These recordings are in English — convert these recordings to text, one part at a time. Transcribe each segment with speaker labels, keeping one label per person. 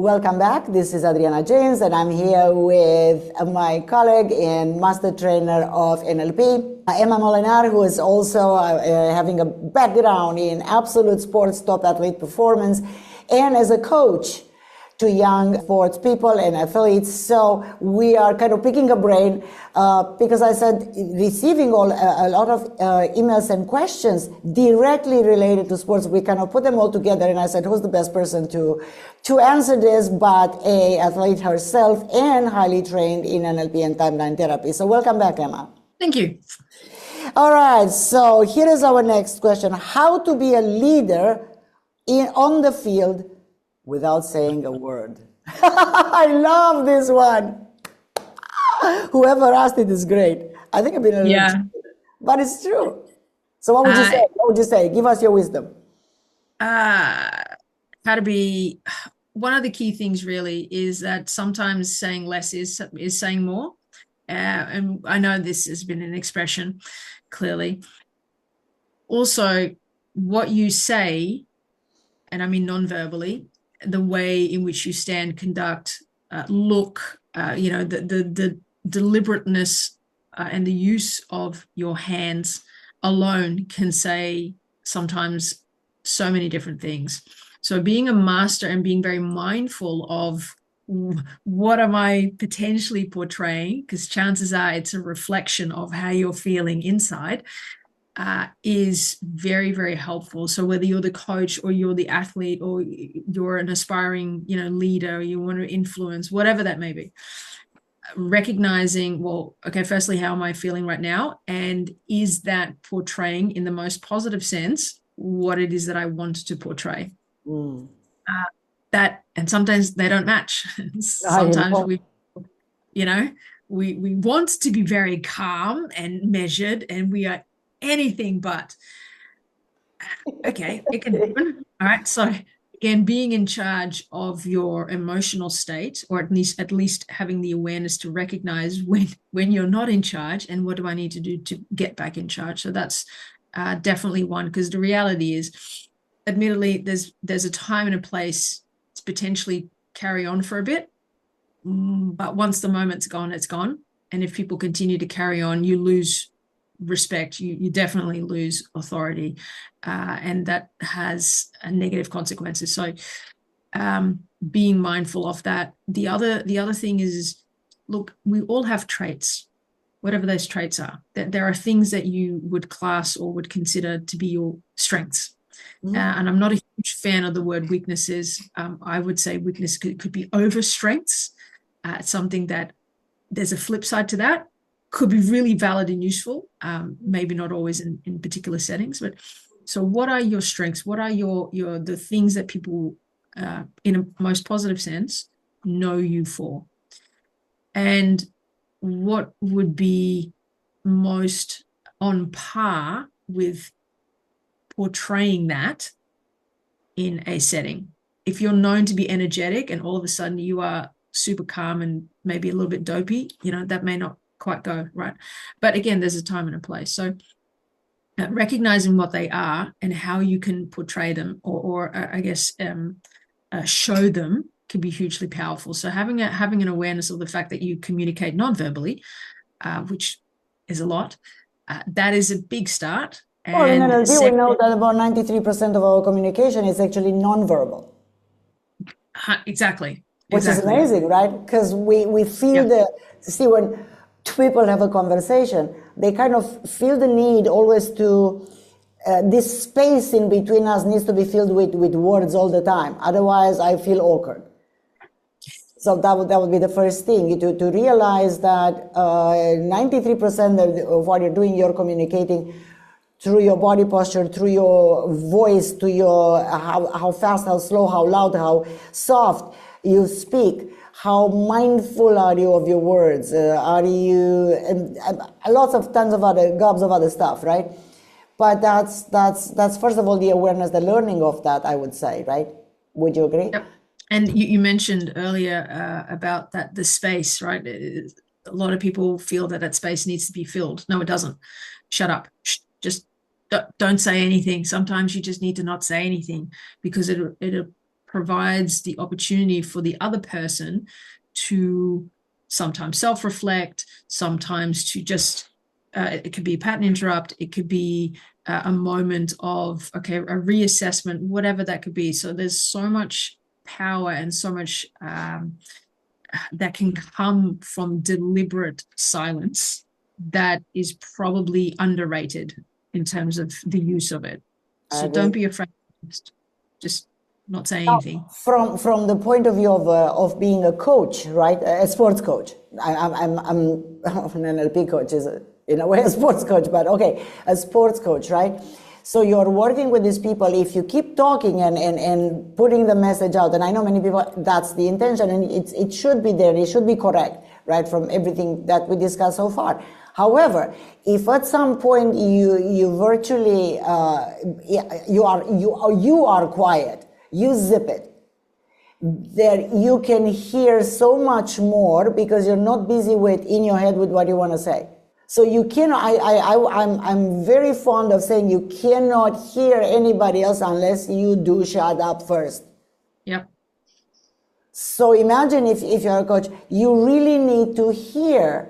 Speaker 1: Welcome back. This is Adriana James, and I'm here with my colleague and master trainer of NLP, Emma Molenaar, who is also having a background in absolute sports top athlete performance and as a coach to young sports people and athletes. So we are kind of picking a brain because I said receiving a lot of emails and questions directly related to sports. We kind of put them all together, and I said, who's the best person to answer this but a athlete herself and highly trained in NLP and timeline therapy. So welcome back, Emma.
Speaker 2: Thank you.
Speaker 1: All right, so here is our next question. How to be a leader on the field without saying a word? I love this one. Whoever asked it is great. I think I've been a little cheated, but it's true. So what would you say? What would you say? Give us your wisdom.
Speaker 2: How to be, one of the key things really is that sometimes saying less is saying more. And I know this has been an expression, clearly. Also, what you say, and I mean non-verbally, the way in which you stand, conduct, look, the deliberateness and the use of your hands alone can say sometimes so many different things. So being a master and being very mindful of what am I potentially portraying, because chances are it's a reflection of how you're feeling inside, is very, very helpful. So whether you're the coach or you're the athlete or you're an aspiring, leader, or you want to influence, whatever that may be, recognizing, well, okay, firstly, how am I feeling right now? And is that portraying in the most positive sense what it is that I want to portray? And sometimes they don't match. Sometimes we want to be very calm and measured, and we are anything but. Okay, it can happen. All right. So again, being in charge of your emotional state, or at least having the awareness to recognize when you're not in charge and what do I need to do to get back in charge. So that's definitely one, because the reality is, admittedly, there's a time and a place to potentially carry on for a bit, but once the moment's gone, it's gone. And if people continue to carry on, you lose respect, you definitely lose authority, and that has negative consequences. So being mindful of that. The other thing is, look, we all have traits, whatever those traits are. That there are things that you would class or would consider to be your strengths. And I'm not a huge fan of the word weaknesses. I would say weakness could be over strengths. Something that there's a flip side to that. Could be really valid and useful, maybe not always in particular settings. But so what are your strengths? What are the things that people, in a most positive sense, know you for? And what would be most on par with portraying that in a setting? If you're known to be energetic and all of a sudden you are super calm and maybe a little bit dopey, that may not quite go right. But again, there's a time and a place. So recognizing what they are and how you can portray them or I guess show them can be hugely powerful. So having an awareness of the fact that you communicate non-verbally, which is a lot, that is a big start.
Speaker 1: Well, in NLP, we know that about 93% of our communication is actually non-verbal.
Speaker 2: Exactly.
Speaker 1: Which is amazing, right? Because we feel see, when people have a conversation, they kind of feel the need always to, this space in between us needs to be filled with words all the time. Otherwise, I feel awkward. So that would be the first thing, to realize that 93% of what you're doing, you're communicating through your body posture, through your voice, to your how fast, how slow, how loud, how soft you speak. How mindful are you of your words? Are you tons of other gobs of other stuff, right? But that's first of all the awareness, the learning of that, I would say, right? Would you agree?
Speaker 2: Yep. And you mentioned earlier about the space, right? A lot of people feel that space needs to be filled. No, it doesn't. Shut up. Just don't say anything. Sometimes you just need to not say anything, because it'll provides the opportunity for the other person to sometimes self-reflect, sometimes to just, it could be a pattern interrupt, it could be a moment of, okay, a reassessment, whatever that could be. So there's so much power and so much that can come from deliberate silence that is probably underrated in terms of the use of it. So don't be afraid, just not say anything.
Speaker 1: From the point of view of being a coach, right? A sports coach. I'm an NLP coach, is in a way a sports coach, but okay, a sports coach, right? So you're working with these people. If you keep talking and putting the message out, and I know many people, that's the intention, and it should be there, it should be correct, right, from everything that we discussed so far. However, if at some point you virtually you are quiet, you zip it, there you can hear so much more because you're not busy with in your head with what you want to say. So you cannot, I'm very fond of saying you cannot hear anybody else unless you do shut up first.
Speaker 2: Yep.
Speaker 1: So imagine if you're a coach, you really need to hear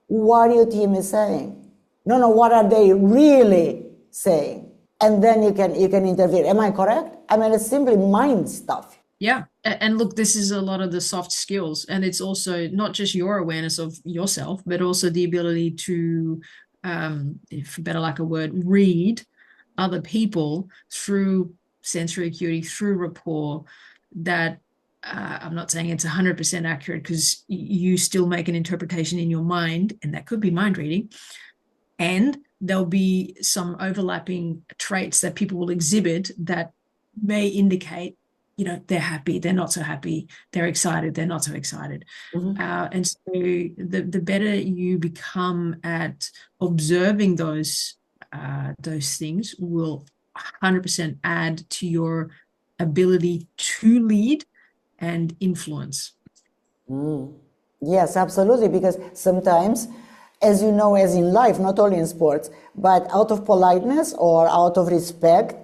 Speaker 1: what your team is saying. No, what are they really saying? And then you can intervene. Am I correct? I mean, it's simply mind stuff.
Speaker 2: Yeah. And look, this is a lot of the soft skills. And it's also not just your awareness of yourself, but also the ability to, for better lack of a word, read other people through sensory acuity, through rapport, that I'm not saying it's 100% accurate, because you still make an interpretation in your mind, and that could be mind reading. And there'll be some overlapping traits that people will exhibit that may indicate, they're happy, they're not so happy, they're excited, they're not so excited.
Speaker 1: Mm-hmm.
Speaker 2: And so the better you become at observing those things will 100% add to your ability to lead and influence.
Speaker 1: Yes, absolutely, because sometimes, as you know, as in life, not only in sports, but out of politeness or out of respect,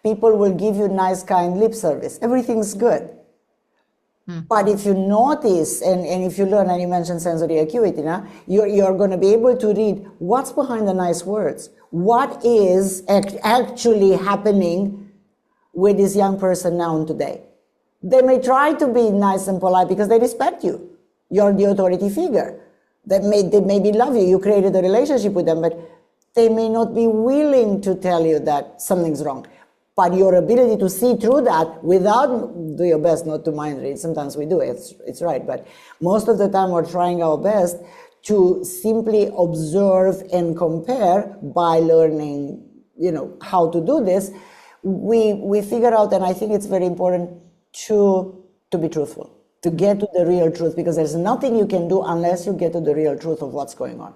Speaker 1: people will give you nice, kind lip service. Everything's good. But if you notice, and if you learn, and you mentioned sensory acuity, you're going to be able to read what's behind the nice words. What is actually happening with this young person now and today? They may try to be nice and polite because they respect you. You're the authority figure. They maybe love you. You created a relationship with them, but they may not be willing to tell you that something's wrong. But your ability to see through that without, do your best not to mind read. Sometimes we do, it's right. But most of the time we're trying our best to simply observe and compare by learning, how to do this. We figure out, and I think it's very important to be truthful, to get to the real truth, because there's nothing you can do unless you get to the real truth of what's going on.